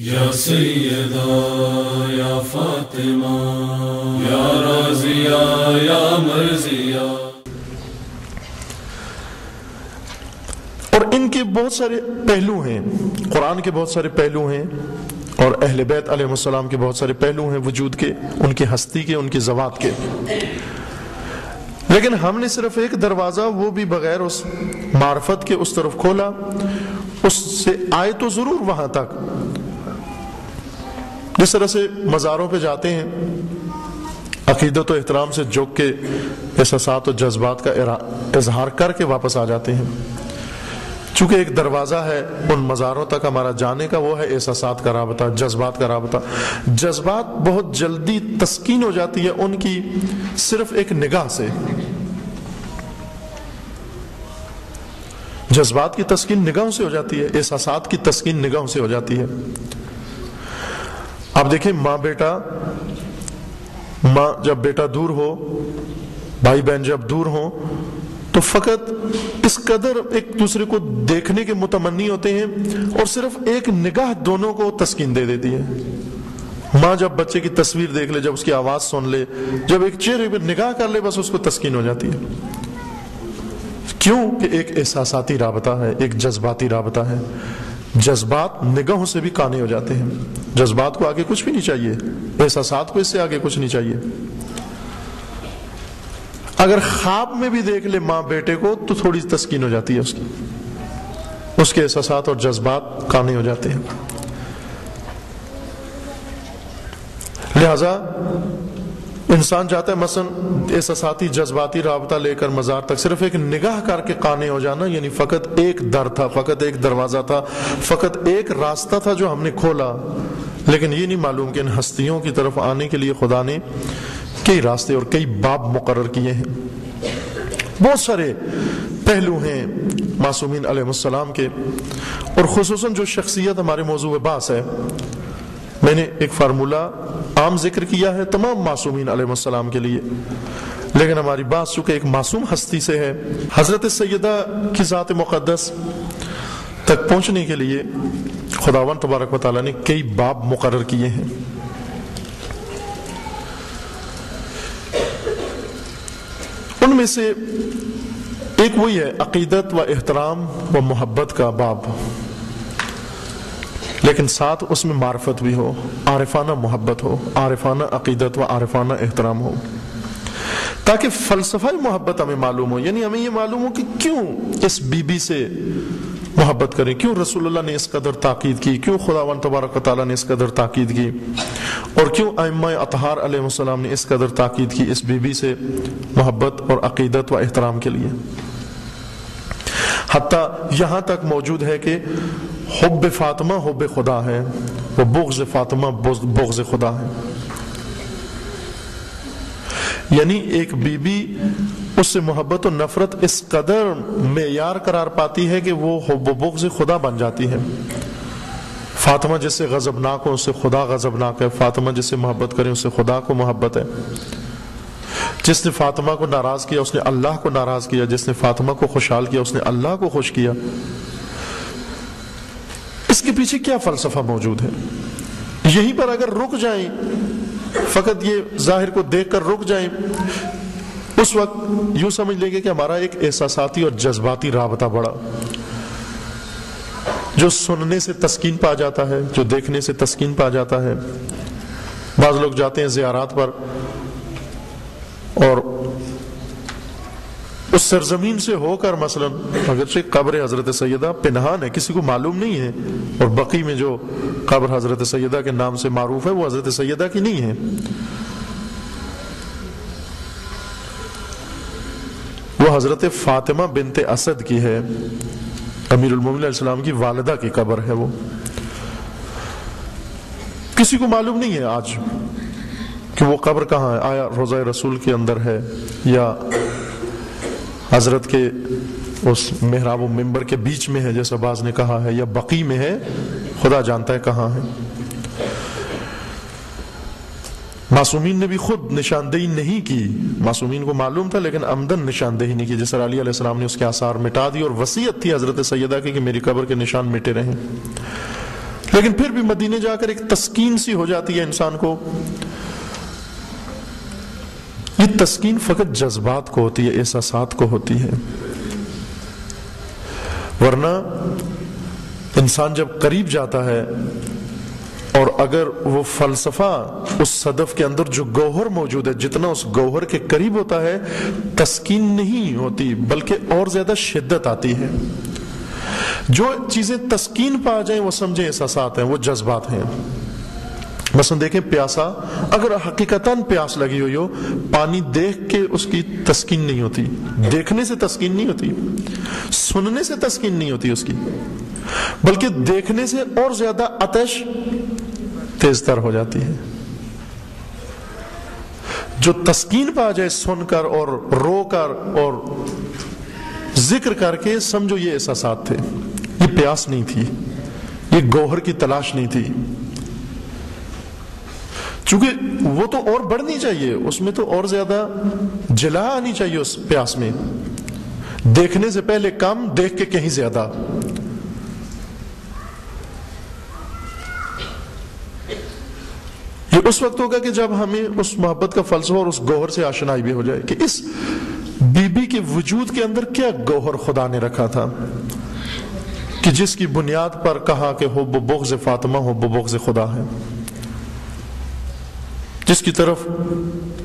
یا سیدہ یا فاطمہ یا رازیہ یا مرضیہ. اور ان کے بہت سارے پہلو ہیں، قرآن کے بہت سارے پہلو ہیں، اور اہل بیت علیہ السلام کے بہت سارے پہلو ہیں وجود کے، ان کی ہستی کے، ان کی ذوات کے. لیکن ہم نے صرف ایک دروازہ، وہ بھی بغیر اس معرفت کے، اس طرف کھولا. اس سے آئے تو ضرور وہاں تک، جس طرح سے مزاروں پہ جاتے ہیں عقیدت و احترام سے جھک کے احساسات و جذبات کا اظہار کر کے واپس آ جاتے ہیں. چونکہ ایک دروازہ ہے ان مزاروں تک ہمارا جانے کا، وہ ہے احساسات کا رابطہ، جذبات کا رابطہ. جذبات بہت جلدی تسکین ہو جاتی ہے ان کی صرف ایک نگاہ سے. جذبات کی تسکین نگاہوں سے ہو جاتی ہے، احساسات کی تسکین نگاہوں سے ہو جاتی ہے. آپ دیکھیں ماں جب بیٹا دور ہو، بھائی بہن جب دور ہوں، تو فقط اس قدر ایک دوسرے کو دیکھنے کے متمنی ہوتے ہیں، اور صرف ایک نگاہ دونوں کو تسکین دے دیتی ہے. ماں جب بچے کی تصویر دیکھ لے، جب اس کی آواز سن لے، جب ایک چہرے پر نگاہ کر لے، بس اس کو تسکین ہو جاتی ہے. کیوں کہ ایک احساساتی رابطہ ہے، ایک جذباتی رابطہ ہے. جذبات نگاہوں سے بھی کانے ہو جاتے ہیں. جذبات کو آگے کچھ بھی نہیں چاہیے، احساسات کو اس سے آگے کچھ نہیں چاہیے. اگر خواب میں بھی دیکھ لے ماں بیٹے کو تو تھوڑی تسکین ہو جاتی ہے، اس کے احساسات اور جذبات کانے ہو جاتے ہیں. لہذا انسان چاہتا ہے مثلا احساساتی جذباتی رابطہ لے کر مزار تک صرف ایک نگاہ کر کے قانے ہو جانا، یعنی فقط ایک در تھا، فقط ایک دروازہ تھا، فقط ایک راستہ تھا جو ہم نے کھولا. لیکن یہ نہیں معلوم کہ ان ہستیوں کی طرف آنے کے لیے خدا نے کئی راستے اور کئی باب مقرر کیے ہیں. بہت سارے پہلو ہیں معصومین علیہ السلام کے، اور خصوصاً جو شخصیت ہمارے موضوع بحث ہے. میں نے ایک فارمولہ عام ذکر کیا ہے تمام معصومین علیہ السلام کے لیے، لیکن ہماری بات چونکہ ایک معصوم ہستی سے ہے، حضرت سیدہ کی ذات مقدس تک پہنچنے کے لیے خداوند تبارک و تعالیٰ نے کئی باب مقرر کیے ہیں. ان میں سے ایک وہی ہے عقیدت و احترام و محبت کا باب، لیکن ساتھ اس میں معرفت بھی ہو، عارفانہ محبت ہو، عارفانہ عقیدت و عارفانہ احترام ہو، تاکہ فلسفہ محبت ہمیں معلوم ہو. یعنی ہمیں یہ معلوم ہو کہ کیوں اس بی بی سے محبت کریں، کیوں رسول اللہ نے اس قدر تاکید کی، کیوں خداوند تبارک و تعالیٰ نے اس قدر تاکید کی، اور کیوں ائمہ اطہار علیہ السلام نے اس قدر تاکید کی اس بی بی سے محبت اور عقیدت و احترام کے لیے. حتیٰ یہاں تک موجود ہے کہ حب فاطمہ حب خدا ہے، وہ بغض فاطمہ بغض خدا ہے. یعنی ایک بی بی اس سے محبت و نفرت اس قدر معیار قرار پاتی ہے کہ وہ حب و بغض خدا بن جاتی ہے. فاطمہ جس سے غضبناک ہو اس سے خدا غضبناک ہے، فاطمہ جس سے محبت کرے اس سے خدا کو محبت ہے. جس نے فاطمہ کو ناراض کیا اس نے اللہ کو ناراض کیا، جس نے فاطمہ کو خوشحال کیا اس نے اللہ کو خوش کیا. اس کے پیچھے کیا فلسفہ موجود ہے؟ یہیں پر اگر رک جائیں، فقط یہ ظاہر کو دیکھ کر رک جائیں، اس وقت یوں سمجھ لیں گے کہ ہمارا ایک احساساتی اور جذباتی رابطہ بڑا، جو سننے سے تسکین پا جاتا ہے، جو دیکھنے سے تسکین پا جاتا ہے. بعض لوگ جاتے ہیں زیارات پر اور اس سرزمین سے ہو کر مثلا اگرچہ قبر حضرت سیدہ پنہان ہے، کسی کو معلوم نہیں ہے، اور بقی میں جو قبر حضرت سیدہ کے نام سے معروف ہے وہ حضرت سیدہ کی نہیں ہے، وہ حضرت فاطمہ بنت اسد کی ہے، امیر المومنین علیہ السلام کی والدہ کی قبر ہے. وہ کسی کو معلوم نہیں ہے آج کہ وہ قبر کہاں ہے، آیا روضہ رسول کے اندر ہے یا حضرت کے اس محراب و منبر کے بیچ میں ہے جیسا بعض نے کہا ہے، یا بقی میں ہے، خدا جانتا ہے کہاں ہے. معصومین نے بھی خود نشاندہی نہیں کی، معصومین کو معلوم تھا لیکن عمدن نشاندہی نہیں کی. جس طرح علی علیہ السلام نے اس کے آثار مٹا دی اور وصیت تھی حضرت سیدہ کی کہ میری قبر کے نشان مٹے رہیں، لیکن پھر بھی مدینے جا کر ایک تسکین سی ہو جاتی ہے انسان کو. یہ تسکین فقط جذبات کو ہوتی ہے، احساسات کو ہوتی ہے، ورنہ انسان جب قریب جاتا ہے اور اگر وہ فلسفہ اس صدف کے اندر جو گوہر موجود ہے جتنا اس گوہر کے قریب ہوتا ہے، تسکین نہیں ہوتی بلکہ اور زیادہ شدت آتی ہے. جو چیزیں تسکین پا جائیں وہ سمجھیں احساسات ہیں، وہ جذبات ہیں. مثلا دیکھیں پیاسا، اگر حقیقتاً پیاس لگی ہوئی ہو، پانی دیکھ کے اس کی تسکین نہیں ہوتی، دیکھنے سے تسکین نہیں ہوتی، سننے سے تسکین نہیں ہوتی اس کی، بلکہ دیکھنے سے اور زیادہ آتش تیز تر ہو جاتی ہے. جو تسکین پا جائے سن کر اور رو کر اور ذکر کر کے، سمجھو یہ احساسات تھے، یہ پیاس نہیں تھی، یہ گوہر کی تلاش نہیں تھی. چونکہ وہ تو اور بڑھنی چاہیے، اس میں تو اور زیادہ جلا آنی چاہیے اس پیاس میں، دیکھنے سے پہلے کم، دیکھ کے کہیں زیادہ. یہ اس وقت ہوگا کہ جب ہمیں اس محبت کا فلسفہ اور اس گوہر سے آشنائی بھی ہو جائے کہ اس بی بی کے وجود کے اندر کیا گوہر خدا نے رکھا تھا کہ جس کی بنیاد پر کہا کہ حب و بغض فاطمہ حب و بغض خدا ہے، جس کی طرف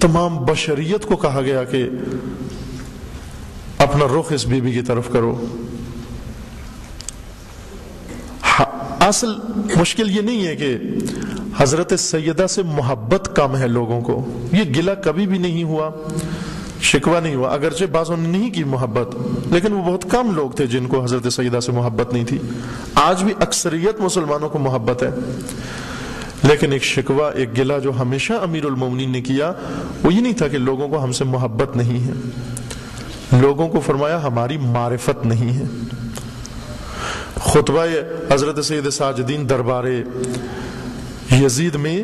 تمام بشریت کو کہا گیا کہ اپنا رخ اس بی بی کی طرف کرو. اصل مشکل یہ نہیں ہے کہ حضرت سیدہ سے محبت کم ہے لوگوں کو، یہ گلہ کبھی بھی نہیں ہوا، شکوہ نہیں ہوا، اگرچہ بعضوں نے نہیں کی محبت، لیکن وہ بہت کم لوگ تھے جن کو حضرت سیدہ سے محبت نہیں تھی. آج بھی اکثریت مسلمانوں کو محبت ہے، لیکن ایک شکوہ، ایک گلہ جو ہمیشہ امیر المومنین نے کیا وہ یہ نہیں تھا کہ لوگوں کو ہم سے محبت نہیں ہے، لوگوں کو فرمایا ہماری معرفت نہیں ہے. خطبہ حضرت سید ساجدین دربار یزید میں،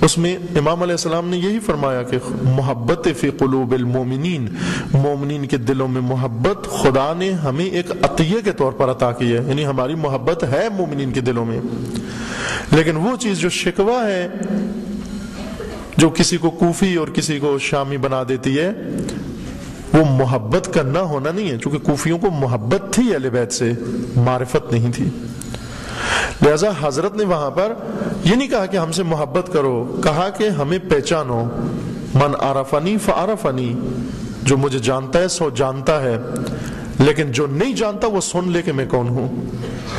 اس میں امام علیہ السلام نے یہی فرمایا کہ محبت فی قلوب المومنین، مومنین کے دلوں میں محبت خدا نے ہمیں ایک عطیہ کے طور پر عطا کی ہے، یعنی ہماری محبت ہے مومنین کے دلوں میں. لیکن وہ چیز جو شکوہ ہے، جو کسی کو کوفی اور کسی کو شامی بنا دیتی ہے، وہ محبت کا نہ ہونا نہیں ہے، چونکہ کوفیوں کو محبت تھی اہل بیت سے، معرفت نہیں تھی. لہذا حضرت نے وہاں پر یہ نہیں کہا کہ ہم سے محبت کرو، کہا کہ ہمیں پہچانو، من عرفنی فعرفنی، جو مجھے جانتا ہے سو جانتا ہے، لیکن جو نہیں جانتا وہ سن لے کہ میں کون ہوں.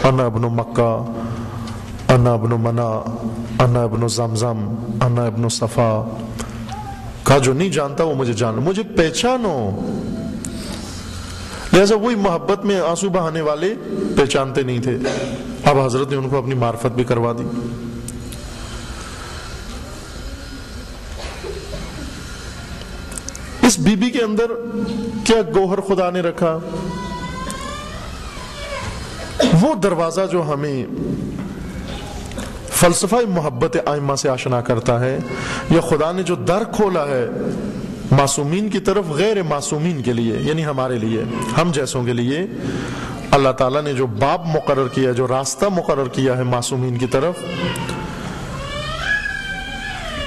انا ابن مکہ، انا ابن منا، انا ابن زمزم، انا ابن صفا. کہا جو نہیں جانتا وہ مجھے جانو، مجھے پہچانو. لہذا وہی محبت میں آنسو بہانے والے پہچانتے نہیں تھے، اب حضرت نے ان کو اپنی معرفت بھی کروا دی. اس بی بی کے اندر کیا گوہر خدا نے رکھا؟ وہ دروازہ جو ہمیں فلسفہ محبت ائمہ سے آشنا کرتا ہے، یا خدا نے جو در کھولا ہے معصومین کی طرف غیر معصومین کے لیے، یعنی ہمارے لیے، ہم جیسوں کے لیے، اللہ تعالیٰ نے جو باب مقرر کیا، جو راستہ مقرر کیا ہے معصومین کی طرف،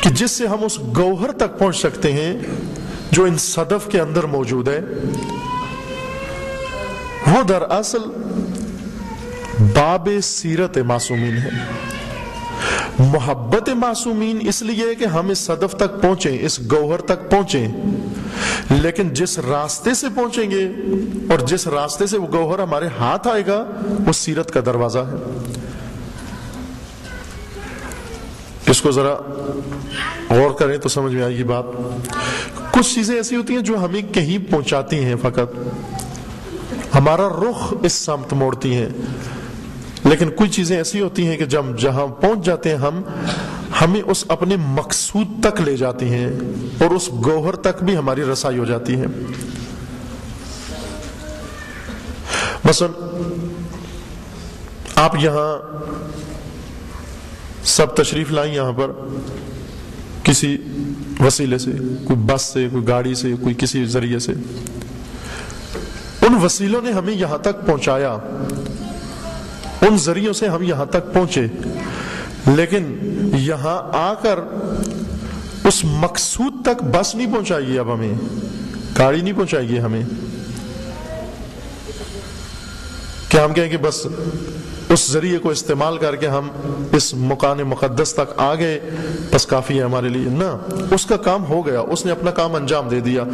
کہ جس سے ہم اس گوہر تک پہنچ سکتے ہیں جو ان صدف کے اندر موجود ہے، وہ دراصل باب سیرت معصومین ہے. محبت معصومین اس لیے کہ ہم اس صدف تک پہنچیں، اس گوہر تک پہنچیں، لیکن جس راستے سے پہنچیں گے اور جس راستے سے وہ گوہر ہمارے ہاتھ آئے گا وہ سیرت کا دروازہ ہے. اس کو ذرا غور کریں تو سمجھ میں آئے گی بات. کچھ چیزیں ایسی ہوتی ہیں جو ہمیں کہیں پہنچاتی ہیں، فقط ہمارا رخ اس سمت موڑتی ہیں، لیکن کچھ چیزیں ایسی ہوتی ہیں کہ جب جہاں پہنچ جاتے ہیں ہمیں اس اپنے مقصود تک لے جاتی ہیں اور اس گوہر تک بھی ہماری رسائی ہو جاتی ہے. مثلا آپ یہاں سب تشریف لائیں، یہاں پر کسی وسیلے سے، کوئی بس سے، کوئی گاڑی سے، کوئی کسی ذریعے سے، ان وسیلوں نے ہمیں یہاں تک پہنچایا، ان ذریعوں سے ہم یہاں تک پہنچے، لیکن یہاں آ کر اس مقصود تک بس نہیں پہنچائیے، اب ہمیں گاڑی نہیں پہنچائیے ہمیں کہ ہم کہیں کہ بس اس ذریعے کو استعمال کر کے ہم اس مکان مقدس تک آ گئے، بس کافی ہے ہمارے لیے۔ نہ، اس کا کام ہو گیا، اس نے اپنا کام انجام دے دیا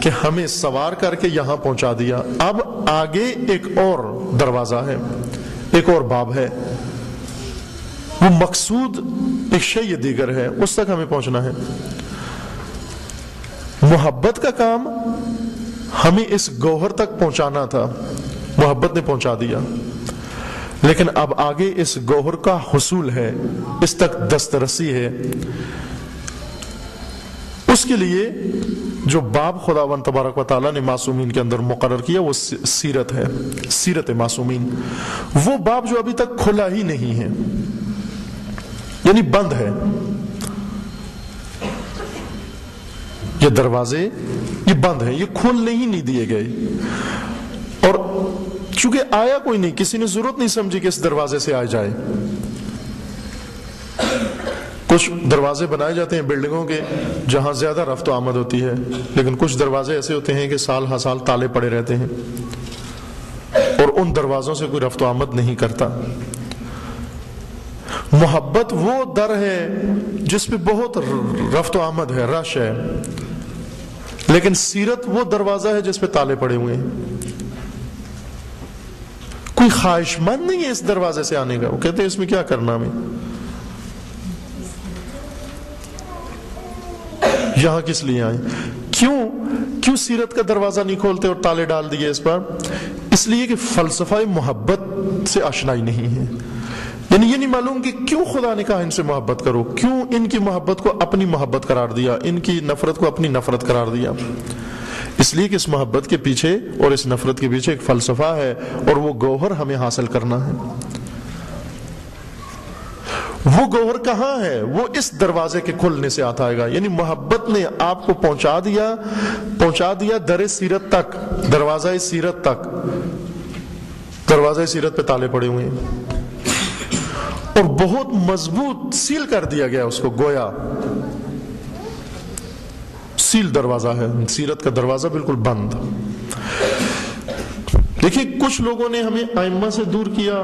کہ ہمیں سوار کر کے یہاں پہنچا دیا۔ اب آگے ایک اور دروازہ ہے، ایک اور باب ہے، وہ مقصود ایک شیء دیگر ہے، اس تک ہمیں پہنچنا ہے۔ محبت کا کام ہمیں اس گوہر تک پہنچانا تھا، محبت نے پہنچا دیا، لیکن اب آگے اس گوہر کا حصول ہے، اس تک دسترسی ہے۔ اس کے لیے جو باب خداوند تبارک و تعالیٰ نے معصومین کے اندر مقرر کیا وہ سیرت ہے، سیرت معصومین، وہ باب جو ابھی تک کھلا ہی نہیں ہے، یعنی بند ہے۔ یہ دروازے یہ بند ہیں، یہ کھولنے ہی نہیں دیے گئے، اور چونکہ آیا کوئی نہیں، کسی نے ضرورت نہیں سمجھی کہ اس دروازے سے آ جائے۔ کچھ دروازے بنائے جاتے ہیں بلڈنگوں کے جہاں زیادہ رفت و آمد ہوتی ہے، لیکن کچھ دروازے ایسے ہوتے ہیں کہ سال ہر سال تالے پڑے رہتے ہیں، اور ان دروازوں سے کوئی رفت و آمد نہیں کرتا۔ محبت وہ در ہے جس پہ بہت رفت و آمد ہے، رش ہے، لیکن سیرت وہ دروازہ ہے جس پہ تالے پڑے ہوئے ہیں۔ کوئی خواہش مند نہیں ہے اس دروازے سے آنے کا، وہ کہتے ہیں اس میں کیا کرنا ہمیں، یہاں کس لیے آئے؟ کیوں سیرت کا دروازہ نہیں کھولتے اور تالے ڈال دیے اس پر؟ اس لیے کہ فلسفہ محبت سے آشنائی نہیں ہے، یعنی یہ نہیں معلوم کہ کیوں خدا نے کہا ان سے محبت کرو، کیوں ان کی محبت کو اپنی محبت قرار دیا، ان کی نفرت کو اپنی نفرت قرار دیا۔ اس لیے کہ اس محبت کے پیچھے اور اس نفرت کے پیچھے ایک فلسفہ ہے، اور وہ گوہر ہمیں حاصل کرنا ہے۔ وہ گوہر کہاں ہے؟ وہ اس دروازے کے کھلنے سے آتا ہے گا، یعنی محبت نے آپ کو پہنچا دیا در سیرت تک، دروازہ سیرت تک۔ دروازہ سیرت پہ تالے پڑے ہوئے ہیں اور بہت مضبوط سیل کر دیا گیا اس کو، گویا سیل دروازہ ہے، سیرت کا دروازہ بالکل بند۔ دیکھیے کچھ لوگوں نے ہمیں ائمہ سے دور کیا،